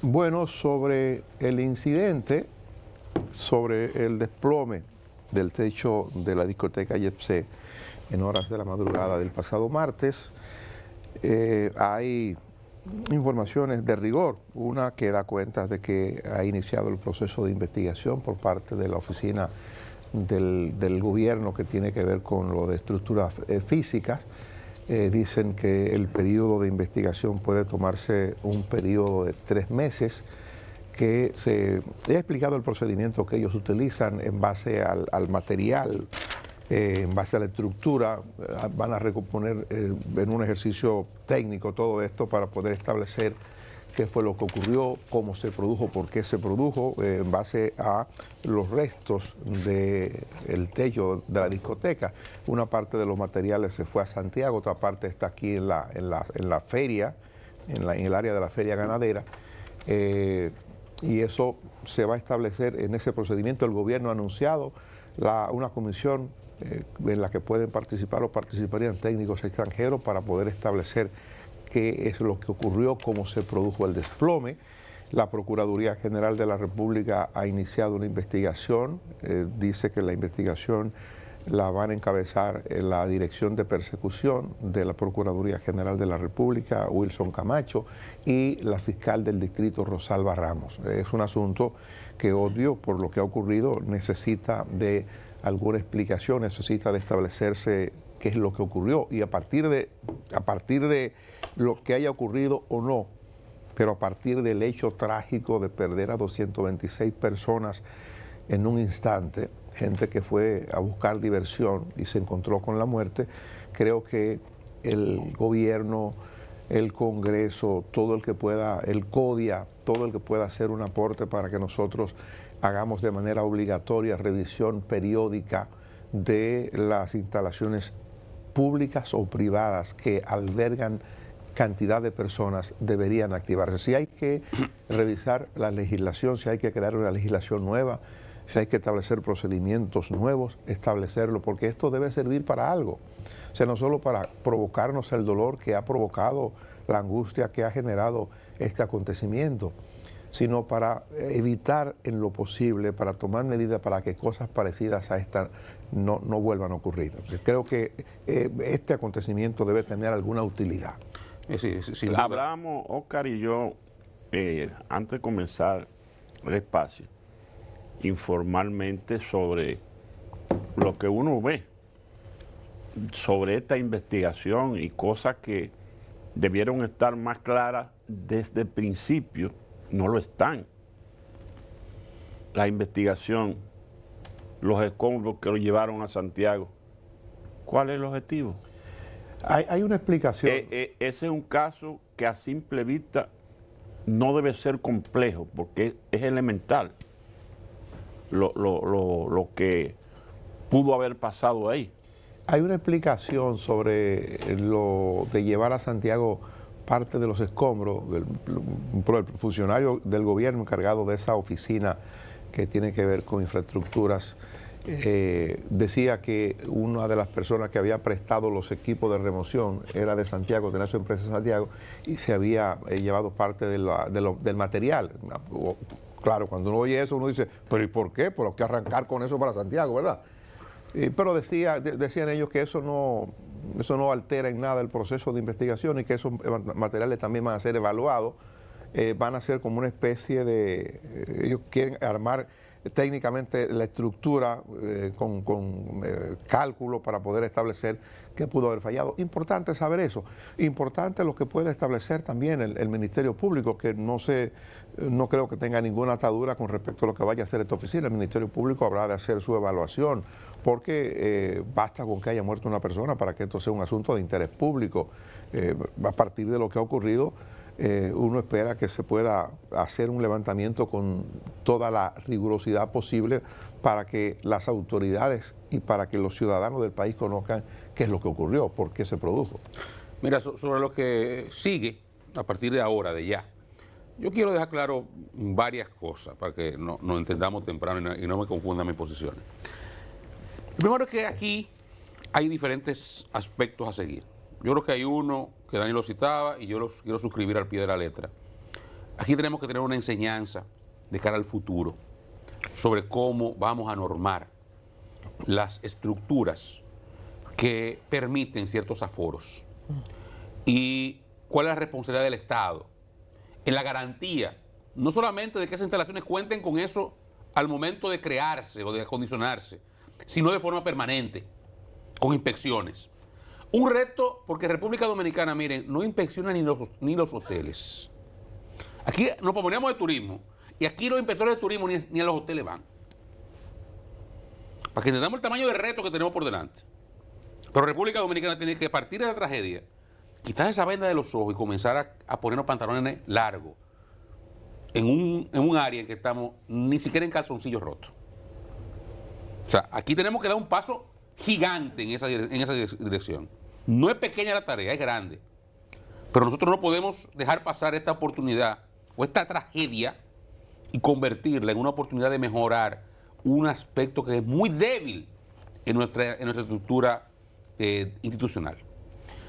Bueno, sobre el incidente, sobre el desplome del techo de la discoteca Yepsé en horas de la madrugada del pasado martes, hay informaciones de rigor. Una que da cuenta de que ha iniciado el proceso de investigación por parte de la oficina del gobierno que tiene que ver con lo de estructuras físicas. Dicen que el periodo de investigación puede tomarse un periodo de 3 meses, que he explicado el procedimiento que ellos utilizan en base al material, en base a la estructura. Van a recomponer en un ejercicio técnico todo esto para poder establecer qué fue lo que ocurrió, cómo se produjo, por qué se produjo, en base a los restos del techo de la discoteca. Una parte de los materiales se fue a Santiago, otra parte está aquí en la feria, en el área de la feria ganadera, y eso se va a establecer en ese procedimiento. El gobierno ha anunciado una comisión en la que pueden participar o participarían técnicos extranjeros para poder establecer qué es lo que ocurrió, cómo se produjo el desplome. La Procuraduría General de la República ha iniciado una investigación. Dice que la investigación la van a encabezar en la Dirección de Persecución de la Procuraduría General de la República, Wilson Camacho, y la fiscal del distrito, Rosalba Ramos. Es un asunto que, obvio, por lo que ha ocurrido, necesita de alguna explicación, necesita de establecerse qué es lo que ocurrió, y a partir de lo que haya ocurrido o no, pero a partir del hecho trágico de perder a 226 personas en un instante, gente que fue a buscar diversión y se encontró con la muerte, creo que el gobierno, el Congreso, todo el que pueda, el CODIA, todo el que pueda hacer un aporte para que nosotros hagamos de manera obligatoria revisión periódica de las instalaciones públicas o privadas que albergan cantidad de personas, deberían activarse. Si hay que revisar la legislación, si hay que crear una legislación nueva, si hay que establecer procedimientos nuevos, establecerlo, porque esto debe servir para algo. O sea, no solo para provocarnos el dolor que ha provocado, la angustia que ha generado este acontecimiento, sino para evitar en lo posible, para tomar medidas para que cosas parecidas a esta no vuelvan a ocurrir. Creo que este acontecimiento debe tener alguna utilidad. Sí, hablamos, Oscar y yo, antes de comenzar el espacio, informalmente sobre lo que uno ve sobre esta investigación y cosas que debieron estar más claras desde el principio, no lo están. La investigación, los escombros que lo llevaron a Santiago, ¿cuál es el objetivo? Hay una explicación. Ese es un caso que a simple vista no debe ser complejo, porque es elemental lo que pudo haber pasado ahí. Hay una explicación sobre lo de llevar a Santiago parte de los escombros. El funcionario del gobierno encargado de esa oficina que tiene que ver con infraestructuras decía que una de las personas que había prestado los equipos de remoción era de Santiago, tenía su empresa en Santiago, y se había llevado parte del material. Claro, cuando uno oye eso, uno dice, pero ¿y por qué? ¿Por qué arrancar con eso para Santiago, verdad? Pero decían ellos que eso no altera en nada el proceso de investigación, y que esos materiales también van a ser evaluados, van a ser como una especie de... ellos quieren armar técnicamente la estructura con cálculo para poder establecer qué pudo haber fallado. Importante saber eso. Importante lo que puede establecer también el Ministerio Público, que no creo que tenga ninguna atadura con respecto a lo que vaya a hacer esta oficina. El Ministerio Público habrá de hacer su evaluación, porque basta con que haya muerto una persona para que esto sea un asunto de interés público. A partir de lo que ha ocurrido, uno espera que se pueda hacer un levantamiento con toda la rigurosidad posible para que las autoridades y para que los ciudadanos del país conozcan qué es lo que ocurrió, por qué se produjo. Mira, sobre lo que sigue a partir de ahora, de ya, yo quiero dejar claro varias cosas para que nos entendamos temprano y no me confundan mis posiciones. Lo primero es que aquí hay diferentes aspectos a seguir. Yo creo que hay uno que Dani lo citaba y yo los quiero suscribir al pie de la letra. Aquí tenemos que tener una enseñanza de cara al futuro sobre cómo vamos a normar las estructuras que permiten ciertos aforos y cuál es la responsabilidad del Estado en la garantía, no solamente de que esas instalaciones cuenten con eso al momento de crearse o de acondicionarse, sino de forma permanente, con inspecciones. Un reto, porque República Dominicana, miren, no inspecciona ni los hoteles. Aquí nos proponemos de turismo y aquí los inspectores de turismo ni a los hoteles van. Para que entendamos el tamaño del reto que tenemos por delante. Pero República Dominicana tiene que, partir de la tragedia, quitar esa venda de los ojos y comenzar a ponernos pantalones largos en un área en que estamos ni siquiera en calzoncillos rotos. O sea, aquí tenemos que dar un paso gigante en esa dirección. No es pequeña la tarea, es grande. Pero nosotros no podemos dejar pasar esta oportunidad o esta tragedia y convertirla en una oportunidad de mejorar un aspecto que es muy débil en nuestra estructura institucional.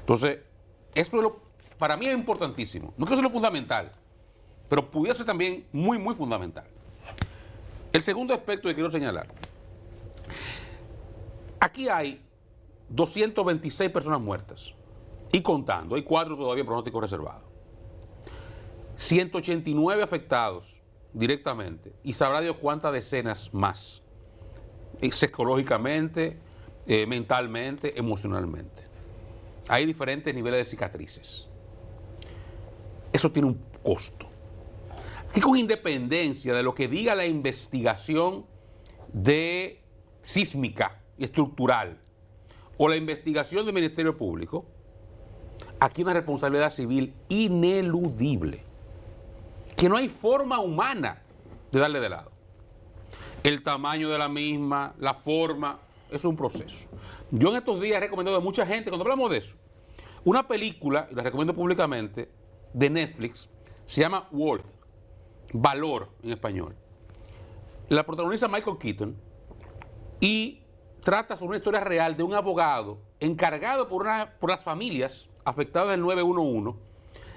Entonces, eso para mí es importantísimo. No creo que sea lo fundamental, pero pudiera ser también muy, muy fundamental. El segundo aspecto que quiero señalar. Aquí hay 226 personas muertas y contando. Hay 4 todavía en pronóstico reservado. 189 afectados directamente y sabrá Dios cuántas decenas más, psicológicamente, mentalmente, emocionalmente. Hay diferentes niveles de cicatrices. Eso tiene un costo. Aquí, con independencia de lo que diga la investigación de sísmica y estructural o la investigación del Ministerio Público, aquí hay una responsabilidad civil ineludible, que no hay forma humana de darle de lado. El tamaño de la misma, la forma, es un proceso. Yo en estos días he recomendado a mucha gente, cuando hablamos de eso, una película, y la recomiendo públicamente, de Netflix, se llama Worth, Valor en español. La protagoniza Michael Keaton y trata sobre una historia real de un abogado encargado por las familias afectadas del 911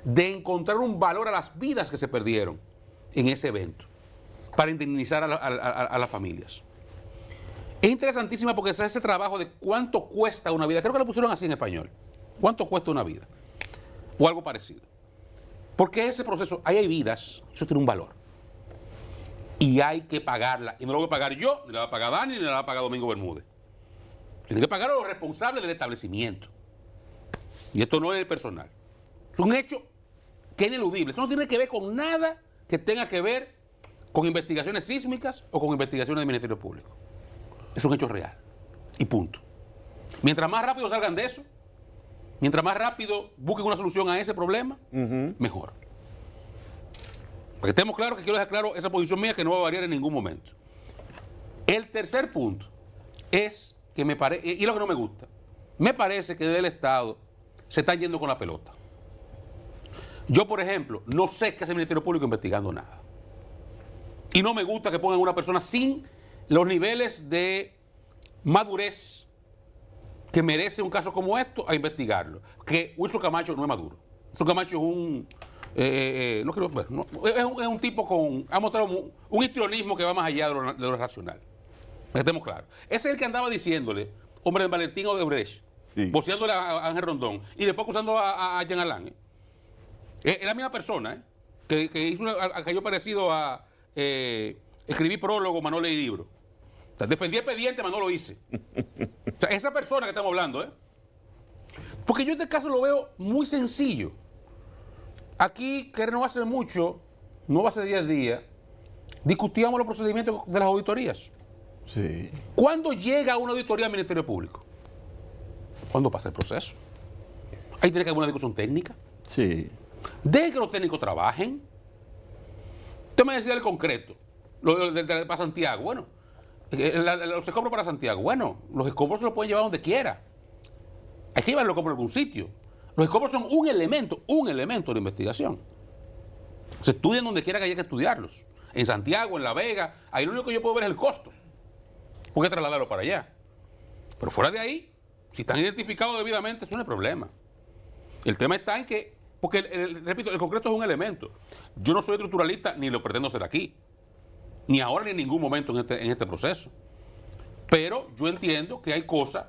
de encontrar un valor a las vidas que se perdieron en ese evento para indemnizar a las familias. Es interesantísima porque se hace ese trabajo de cuánto cuesta una vida. Creo que lo pusieron así en español. ¿Cuánto cuesta una vida? O algo parecido. Porque ese proceso, ahí hay vidas, eso tiene un valor. Y hay que pagarla. Y no lo voy a pagar yo, ni la va a pagar Dani, ni la va a pagar Domingo Bermúdez. Tienen que pagar a los responsables del establecimiento. Y esto no es el personal. Es un hecho que es ineludible. Eso no tiene que ver con nada que tenga que ver con investigaciones sísmicas o con investigaciones del Ministerio Público. Es un hecho real. Y punto. Mientras más rápido salgan de eso, mientras más rápido busquen una solución a ese problema, mejor. Para que estemos claros, que quiero dejar claro esa posición mía que no va a variar en ningún momento. El tercer punto es que me parece, y lo que no me gusta, me parece que del Estado se están yendo con la pelota. Yo, por ejemplo, no sé qué hace el Ministerio Público investigando nada. Y no me gusta que pongan una persona sin los niveles de madurez que merece un caso como esto a investigarlo. Que Wilson Camacho no es maduro. Wilson Camacho es un... es un tipo con... Ha mostrado un histrionismo que va más allá de lo racional. Que estemos claros. Ese es el que andaba diciéndole, hombre de Valentín Odebrecht, sí, voceándole a Ángel Rondón y después acusando a Jean Alain. Es la misma persona, que hizo aquello parecido a escribir prólogo, mas no leí libro. O sea, defendí expediente, mas no lo hice. O sea, esa persona que estamos hablando, porque yo este caso lo veo muy sencillo. Aquí, que no hace mucho, no hace 10 días, discutíamos los procedimientos de las auditorías. Sí. ¿Cuándo llega una auditoría al Ministerio Público? ¿Cuándo pasa el proceso? Ahí tiene que haber una discusión técnica. Sí. Deje que los técnicos trabajen. Usted me decía el concreto, para Santiago. Bueno, los escombros para Santiago. Bueno, los escombros se los pueden llevar donde quiera. Hay que llevar los escombros a algún sitio. Los escombros son un elemento de investigación. Se estudian donde quiera que haya que estudiarlos. En Santiago, en La Vega, ahí lo único que yo puedo ver es el costo. Porque trasladarlo para allá. Pero fuera de ahí, si están identificados debidamente, eso no es problema. El tema está en que porque, repito, el concreto es un elemento. Yo no soy estructuralista ni lo pretendo ser aquí, ni ahora ni en ningún momento en este proceso. Pero yo entiendo que hay cosas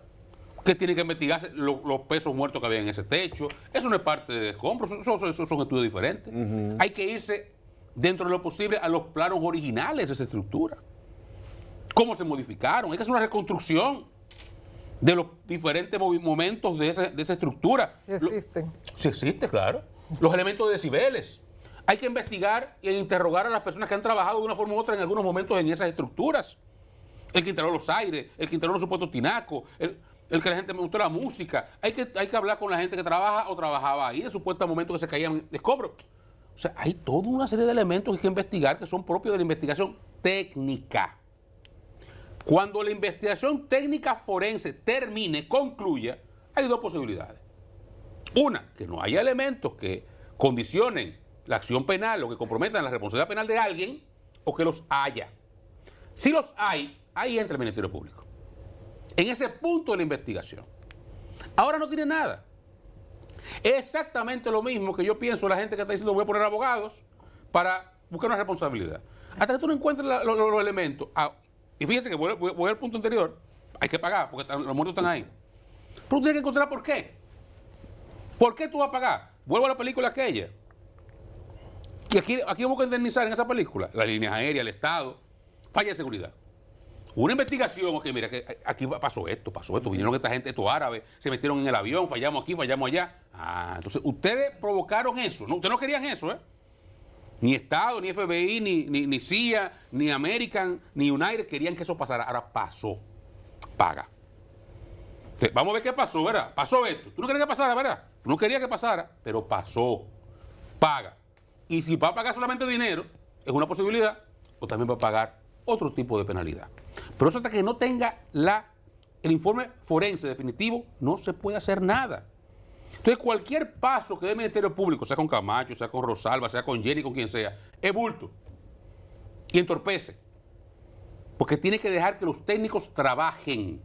que tienen que investigarse, los pesos muertos que había en ese techo. Eso no es parte de escombros, eso son estudios diferentes. Hay que irse dentro de lo posible a los planos originales de esa estructura. ¿Cómo se modificaron? Hay que hacer una reconstrucción de los diferentes momentos de esa estructura. Sí existen. Sí existe, claro. Los elementos de decibeles. Hay que investigar e interrogar a las personas que han trabajado de una forma u otra en algunos momentos en esas estructuras. El que instaló los aires, el que instaló los supuestos tinacos, el que la gente me gustó la música. Hay que hablar con la gente que trabaja o trabajaba ahí, de supuestos momentos que se caían de escombros. O sea, hay toda una serie de elementos que hay que investigar que son propios de la investigación técnica. Cuando la investigación técnica forense termine, concluya, hay dos posibilidades. Una, que no haya elementos que condicionen la acción penal o que comprometan la responsabilidad penal de alguien, o que los haya. Si los hay, ahí entra el Ministerio Público. En ese punto de la investigación. Ahora no tiene nada. Es exactamente lo mismo que yo pienso la gente que está diciendo voy a poner abogados para buscar una responsabilidad. Hasta que tú no encuentres los elementos. Y fíjense que voy al punto anterior. Hay que pagar porque los muertos están ahí. Pero tú tienes que encontrar por qué. ¿Por qué tú vas a pagar? Vuelvo a la película aquella. Y aquí vamos a indemnizar en esa película. Las líneas aéreas, el Estado, falla de seguridad. Una investigación, ok, mira, que aquí pasó esto, vinieron esta gente, estos árabes, se metieron en el avión, fallamos aquí, fallamos allá. Entonces, ustedes provocaron eso, ¿no? Ustedes no querían eso, ¿eh? Ni Estado, ni FBI, ni CIA, ni American, ni United querían que eso pasara. Ahora pasó. Paga. Entonces, vamos a ver qué pasó, ¿verdad? Pasó esto. Tú no querías que pasara, ¿verdad? Tú no querías que pasara, pero pasó. Paga. Y si va a pagar solamente dinero, es una posibilidad, o también va a pagar otro tipo de penalidad. Pero eso hasta que no tenga el informe forense definitivo, no se puede hacer nada. Entonces, cualquier paso que dé el Ministerio Público, sea con Camacho, sea con Rosalba, sea con Jenny, con quien sea, es bulto y entorpece. Porque tiene que dejar que los técnicos trabajen.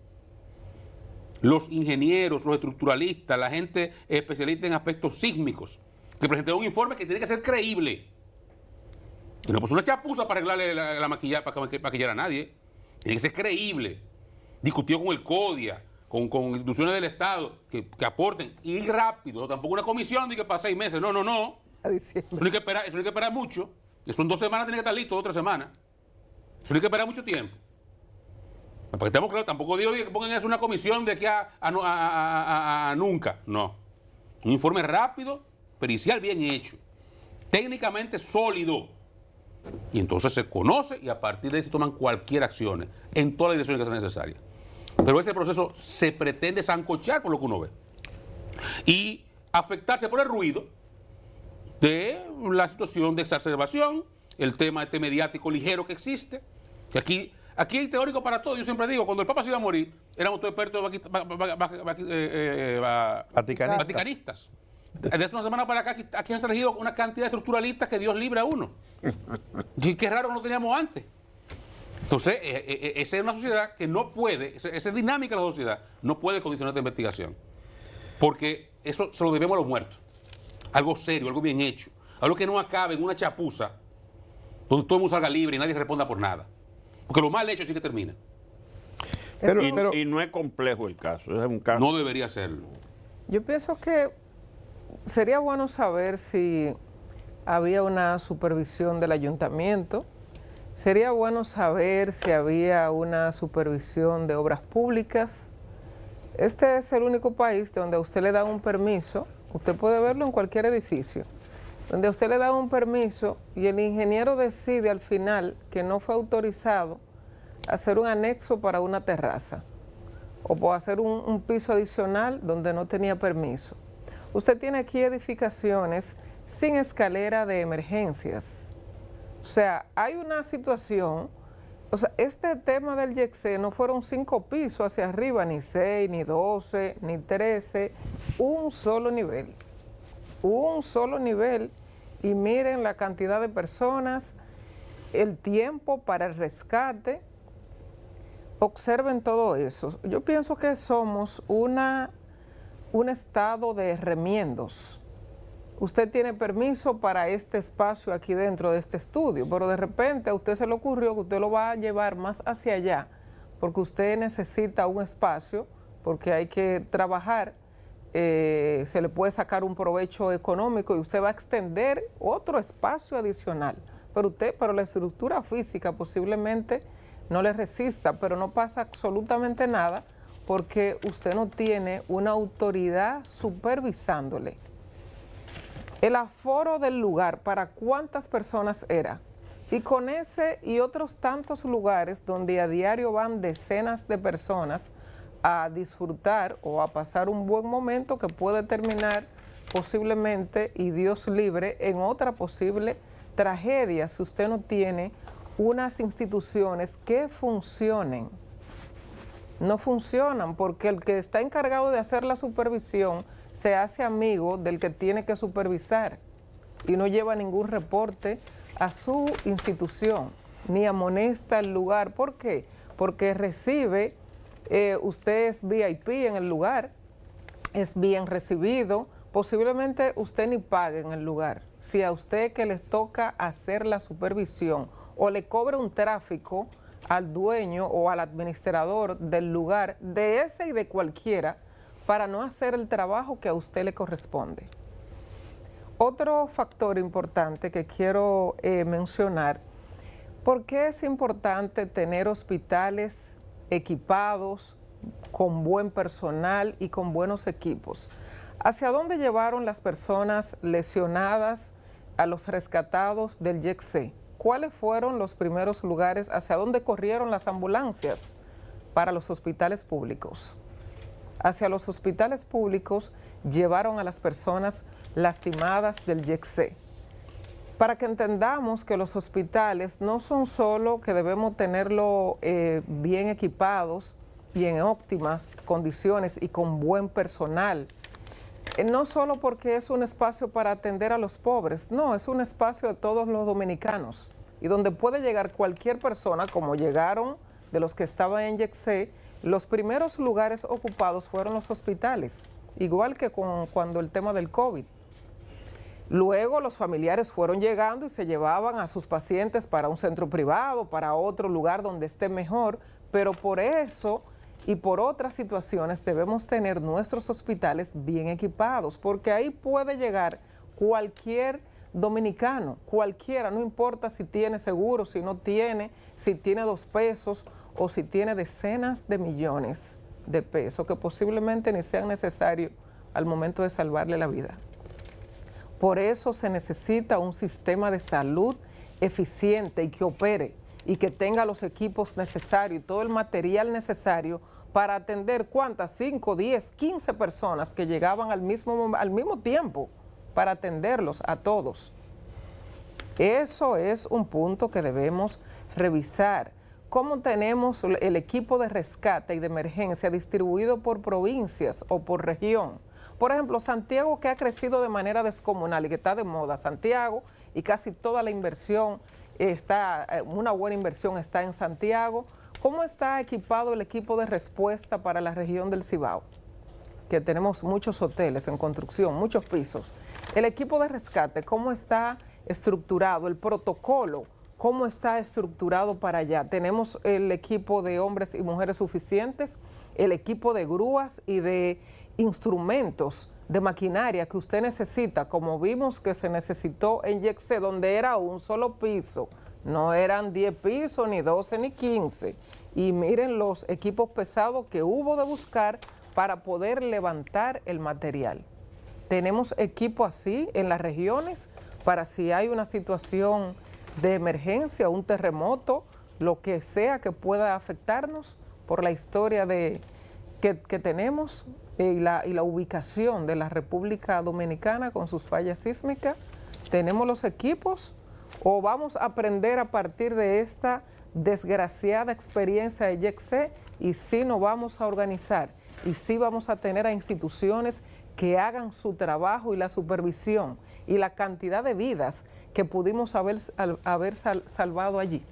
Los ingenieros, los estructuralistas, la gente especialista en aspectos sísmicos, que presenten un informe que tiene que ser creíble. Y no pues una chapuza para arreglarle la maquillar, para maquillar a nadie. Tiene que ser creíble. Discutido con el CODIA, con instituciones del Estado que aporten. Y rápido, tampoco una comisión de que para 6 meses. No. Eso no hay que esperar mucho. Eso en 2 semanas tiene que estar listo, 2 o 3 semanas. Eso no hay que esperar mucho tiempo. Para que estemos claros, tampoco digo que pongan eso una comisión de aquí a nunca. No. Un informe rápido, pericial bien hecho. Técnicamente sólido. Y entonces se conoce y a partir de ahí se toman cualquier acción en todas las direcciones que sean necesarias. Pero ese proceso se pretende sancochar por lo que uno ve. Y afectarse por el ruido de la situación de exacerbación, el tema mediático ligero que existe. Que aquí hay teórico para todo. Yo siempre digo, cuando el Papa se iba a morir, éramos todos expertos vaticanistas. Desde una semana para acá, aquí han surgido una cantidad de estructuralistas que Dios libre a uno. Y qué raro que no teníamos antes. Entonces, esa es una sociedad que no puede, esa dinámica de la sociedad, no puede condicionar esta investigación. Porque eso se lo debemos a los muertos. Algo serio, algo bien hecho. Algo que no acabe en una chapuza, donde todo el mundo salga libre y nadie responda por nada. Porque lo mal hecho sí que termina. Y no es complejo el caso, es un caso. No debería serlo. Yo pienso que sería bueno saber si había una supervisión del ayuntamiento. Sería bueno saber si había una supervisión de obras públicas. Este es el único país donde a usted le da un permiso, usted puede verlo en cualquier edificio, donde a usted le da un permiso y el ingeniero decide al final que no fue autorizado hacer un anexo para una terraza o por hacer un piso adicional donde no tenía permiso. Usted tiene aquí edificaciones sin escalera de emergencias. O sea, hay una situación, o sea, este tema del YECSE no fueron 5 pisos hacia arriba, ni 6, ni 12, ni 13, un solo nivel. Y miren la cantidad de personas, el tiempo para el rescate. Observen todo eso. Yo pienso que somos un estado de remiendos. usted tiene permiso para este espacio aquí dentro de este estudio, pero de repente a usted se le ocurrió que usted lo va a llevar más hacia allá, porque usted necesita un espacio, porque hay que trabajar, se le puede sacar un provecho económico y usted va a extender otro espacio adicional, pero la estructura física posiblemente no le resista, pero no pasa absolutamente nada porque usted no tiene una autoridad supervisándole. El aforo del lugar, ¿para cuántas personas era? Y con ese y otros tantos lugares donde a diario van decenas de personas a disfrutar o a pasar un buen momento que puede terminar posiblemente, y Dios libre, en otra posible tragedia si usted no tiene unas instituciones que funcionen. No funcionan porque el que está encargado de hacer la supervisión se hace amigo del que tiene que supervisar y no lleva ningún reporte a su institución, ni amonesta el lugar. ¿Por qué? Porque recibe, usted es VIP en el lugar, es bien recibido, posiblemente usted ni pague en el lugar. Si a usted que les toca hacer la supervisión o le cobra un tráfico al dueño o al administrador del lugar, de ese y de cualquiera, para no hacer el trabajo que a usted le corresponde. Otro factor importante que quiero mencionar, ¿por qué es importante tener hospitales equipados, con buen personal y con buenos equipos? ¿Hacia dónde llevaron las personas lesionadas a los rescatados del YECC? ¿Cuáles fueron los primeros lugares? ¿Hacia dónde corrieron las ambulancias? Para los hospitales públicos. Hacia los hospitales públicos llevaron a las personas lastimadas del YECC. Para que entendamos que los hospitales no son solo que debemos tenerlo bien equipados y en óptimas condiciones y con buen personal, no solo porque es un espacio para atender a los pobres, no, es un espacio de todos los dominicanos y donde puede llegar cualquier persona, como llegaron de los que estaban en YECC. Los primeros lugares ocupados fueron los hospitales, igual que cuando el tema del COVID. Luego los familiares fueron llegando y se llevaban a sus pacientes para un centro privado, para otro lugar donde esté mejor, pero por eso y por otras situaciones debemos tener nuestros hospitales bien equipados, porque ahí puede llegar cualquier dominicano, cualquiera, no importa si tiene seguro, si no tiene, si tiene 2 pesos o si tiene decenas de millones de pesos que posiblemente ni sean necesarios al momento de salvarle la vida. Por eso se necesita un sistema de salud eficiente y que opere y que tenga los equipos necesarios y todo el material necesario para atender ¿cuántas? 5, 10, 15 personas que llegaban al mismo tiempo para atenderlos a todos. Eso es un punto que debemos revisar. ¿Cómo tenemos el equipo de rescate y de emergencia distribuido por provincias o por región? Por ejemplo, Santiago, que ha crecido de manera descomunal y que está de moda. Santiago, y casi toda la inversión una buena inversión está en Santiago. ¿Cómo está equipado el equipo de respuesta para la región del Cibao? Que tenemos muchos hoteles en construcción, muchos pisos. El equipo de rescate, ¿cómo está estructurado? El protocolo, ¿cómo está estructurado para allá? Tenemos el equipo de hombres y mujeres suficientes, el equipo de grúas y de instrumentos de maquinaria que usted necesita, como vimos que se necesitó en YECC, donde era un solo piso, no eran 10 pisos, ni 12, ni 15. Y miren los equipos pesados que hubo de buscar para poder levantar el material. Tenemos equipo así en las regiones para si hay una situación de emergencia, un terremoto, lo que sea que pueda afectarnos por la historia que tenemos y la ubicación de la República Dominicana con sus fallas sísmicas. ¿Tenemos los equipos o vamos a aprender a partir de esta desgraciada experiencia de YECC y sí nos vamos a organizar y sí vamos a tener a instituciones que hagan su trabajo y la supervisión y la cantidad de vidas que pudimos haber salvado allí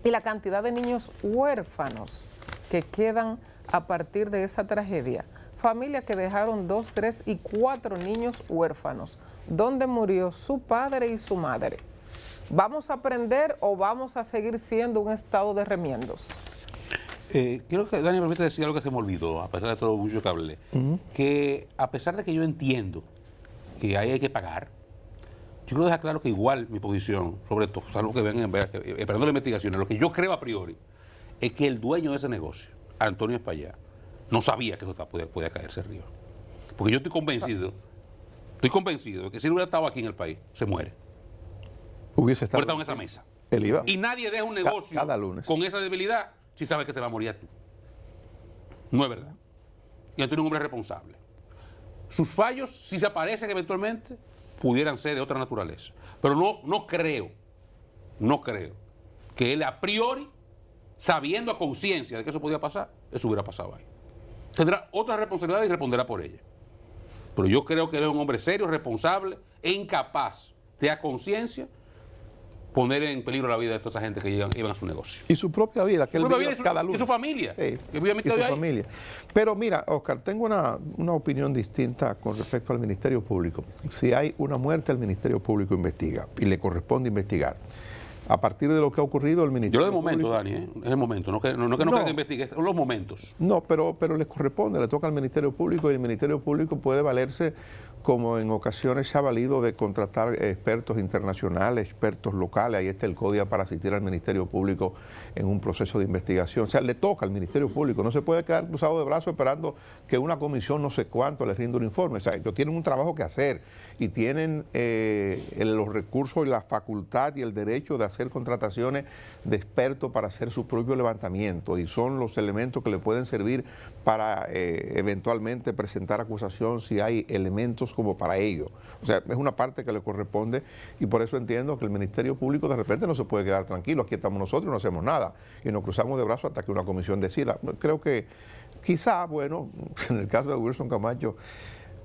y la cantidad de niños huérfanos que quedan a partir de esa tragedia? familias que dejaron 2, 3 y 4 niños huérfanos, donde murió su padre y su madre. ¿Vamos a aprender o vamos a seguir siendo un estado de remiendos? Quiero que Dani me permite decir algo que se me olvidó, a pesar de todo lo mucho que hablé. Que a pesar de que yo entiendo que ahí hay que pagar, yo quiero dejar claro que igual mi posición, sobre todo, salvo que vengan esperando la investigación, lo que yo creo a priori es que el dueño de ese negocio, Antonio Espaillá, no sabía que eso podía caerse arriba. Porque yo estoy convencido de que si él hubiera estado aquí en el país, se muere. Hubiese estado en esa mesa. Él iba. Y nadie deja un negocio cada lunes con esa debilidad si sabe que te va a morir tú. No es verdad. Y Antonio es un hombre responsable. Sus fallos, si se aparecen eventualmente, pudieran ser de otra naturaleza. Pero no creo que él a priori, sabiendo a conciencia de que eso podía pasar, eso hubiera pasado ahí. Tendrá otra responsabilidad y responderá por ella. Pero yo creo que él es un hombre serio, responsable e incapaz de a conciencia poner en peligro la vida de toda esa gente que iban a su negocio. Y su propia vida, que él vive cada lunes. Y su familia. Sí, que vive y su familia. Pero mira, Oscar, tengo una opinión distinta con respecto al Ministerio Público. Si hay una muerte, el Ministerio Público investiga y le corresponde investigar. A partir de lo que ha ocurrido, el Ministerio Público... Yo lo de momento, Público, Dani, es el momento, no que investigue, son los momentos. No, pero le corresponde, le toca al Ministerio Público y el Ministerio Público puede valerse, como en ocasiones se ha valido, de contratar expertos internacionales, expertos locales. Ahí está el CODIA para asistir al Ministerio Público en un proceso de investigación. O sea, le toca al Ministerio Público. No se puede quedar cruzado de brazos esperando que una comisión no sé cuánto le rinda un informe. O sea, ellos tienen un trabajo que hacer y tienen los recursos y la facultad y el derecho de hacer contrataciones de expertos para hacer su propio levantamiento, y son los elementos que le pueden servir para eventualmente presentar acusación si hay elementos como para ello. O sea, es una parte que le corresponde, y por eso entiendo que el Ministerio Público de repente no se puede quedar tranquilo. Aquí estamos nosotros y no hacemos nada y nos cruzamos de brazos hasta que una comisión decida. Creo que quizá, bueno, en el caso de Wilson Camacho,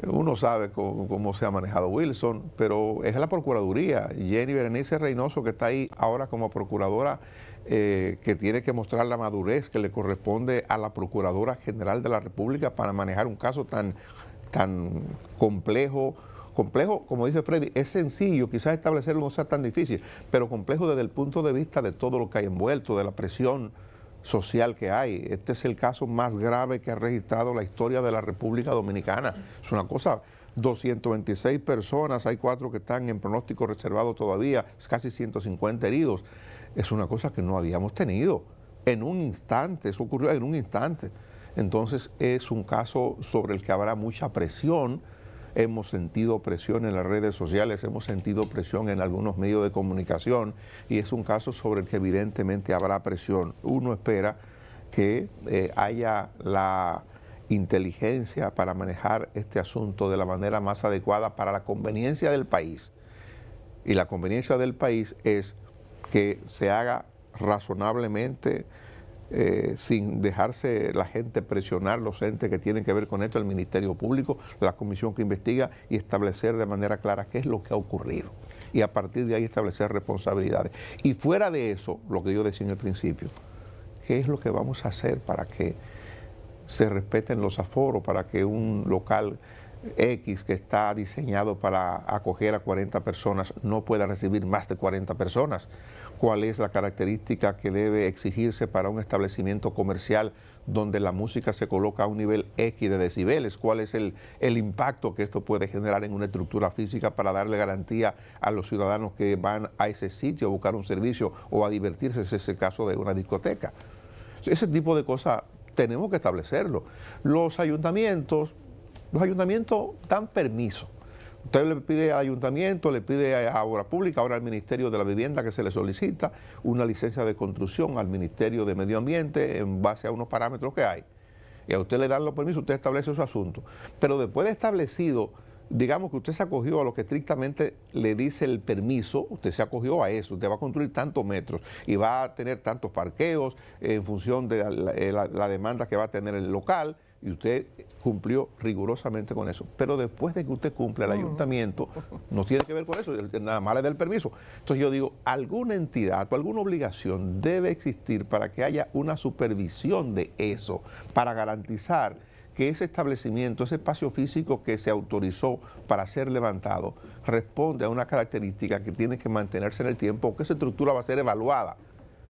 uno sabe cómo se ha manejado Wilson, pero es la Procuraduría. Jenny Berenice Reynoso, que está ahí ahora como procuradora, que tiene que mostrar la madurez que le corresponde a la Procuradora General de la República para manejar un caso tan complejo, como dice Freddy, es sencillo, quizás establecerlo no sea tan difícil, pero complejo desde el punto de vista de todo lo que hay envuelto, de la presión social que hay. Este es el caso más grave que ha registrado la historia de la República Dominicana. Es una cosa, 226 personas, hay 4 que están en pronóstico reservado todavía, es casi 150 heridos. Es una cosa que no habíamos tenido en un instante, eso ocurrió en un instante. Entonces es un caso sobre el que habrá mucha presión. Hemos sentido presión en las redes sociales, hemos sentido presión en algunos medios de comunicación, y es un caso sobre el que evidentemente habrá presión. Uno espera que haya la inteligencia para manejar este asunto de la manera más adecuada para la conveniencia del país. Y la conveniencia del país es que se haga razonablemente, sin dejarse la gente presionar, los entes que tienen que ver con esto, el Ministerio Público, la comisión que investiga, y establecer de manera clara qué es lo que ha ocurrido. Y a partir de ahí establecer responsabilidades. Y fuera de eso, lo que yo decía en el principio, ¿qué es lo que vamos a hacer para que se respeten los aforos, para que un local X que está diseñado para acoger a 40 personas no pueda recibir más de 40 personas? ¿Cuál es la característica que debe exigirse para un establecimiento comercial donde la música se coloca a un nivel X de decibeles? ¿Cuál es el impacto que esto puede generar en una estructura física para darle garantía a los ciudadanos que van a ese sitio a buscar un servicio o a divertirse? Ese es el caso de una discoteca. Ese tipo de cosas tenemos que establecerlo. Los ayuntamientos dan permiso. Usted le pide al ayuntamiento, le pide a Obra Pública, ahora al Ministerio de la Vivienda, que se le solicita una licencia de construcción al Ministerio de Medio Ambiente en base a unos parámetros que hay. Y a usted le dan los permisos, usted establece su asunto. Pero después de establecido, digamos que usted se acogió a lo que estrictamente le dice el permiso, usted se acogió a eso, usted va a construir tantos metros y va a tener tantos parqueos en función de la demanda que va a tener el local, y usted cumplió rigurosamente con eso. Pero después de que usted cumple, el ayuntamiento no tiene que ver con eso, nada más le da el permiso. Entonces yo digo, alguna entidad o alguna obligación debe existir para que haya una supervisión de eso, para garantizar que ese establecimiento, ese espacio físico que se autorizó para ser levantado, responde a una característica que tiene que mantenerse en el tiempo, que esa estructura va a ser evaluada